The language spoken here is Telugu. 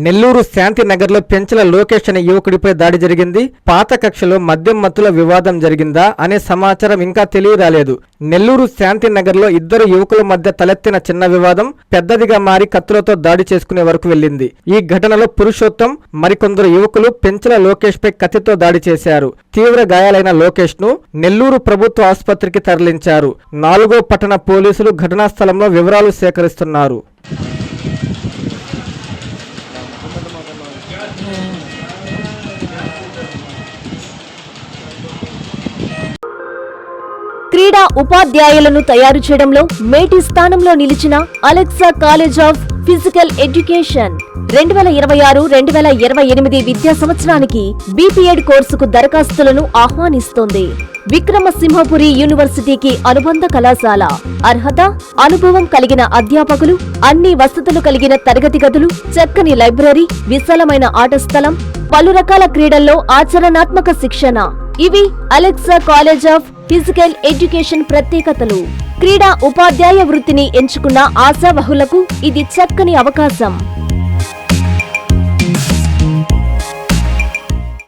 నెల్లూరు శాంతినగర్లో పెంచల లోకేష్ అనే యువకుడిపై దాడి జరిగింది. పాత కక్షలో మద్యం మత్తుల వివాదం జరిగిందా అనే సమాచారం ఇంకా తెలియరాలేదు. నెల్లూరు శాంతినగర్లో ఇద్దరు యువకుల మధ్య తలెత్తిన చిన్న వివాదం పెద్దదిగా మారి కత్తులతో దాడి చేసుకునే వరకు వెళ్లింది. ఈ ఘటనలో పురుషోత్తం మరికొందరు యువకులు పెంచల లోకేష్ పై కత్తితో దాడి చేశారు. తీవ్ర గాయాలైన లోకేష్ ను నెల్లూరు ప్రభుత్వ ఆసుపత్రికి తరలించారు. 4వ పట్టణ పోలీసులు ఘటనా స్థలంలో వివరాలు సేకరిస్తున్నారు. క్రీడా ఉపాధ్యాయులను తయారు చేయడంలో మేటి స్థానంలో నిలిచిన Alexa college of physical education 2026-2028 విద్యా సంవత్సరానికి బీపీఎడ్ కోర్సుకు దరఖాస్తులను ఆహ్వానిస్తోంది. విక్రమసింహపురి యూనివర్సిటీకి అనుబంధ కళాశాల. అర్హత, అనుభవం కలిగిన అధ్యాపకులు, అన్ని వసతులు కలిగిన తరగతి గదులు, చక్కని లైబ్రరీ, విశాలమైన ఆట స్థలం, పలు రకాల క్రీడల్లో ఆచరణాత్మక శిక్షణ. ఇవి Alexa college of physical education ప్రత్యేకతలు. క్రీడా ఉపాధ్యాయ వృత్తిని ఎంచుకున్న ఆశావహులకు ఇది చక్కని అవకాశం.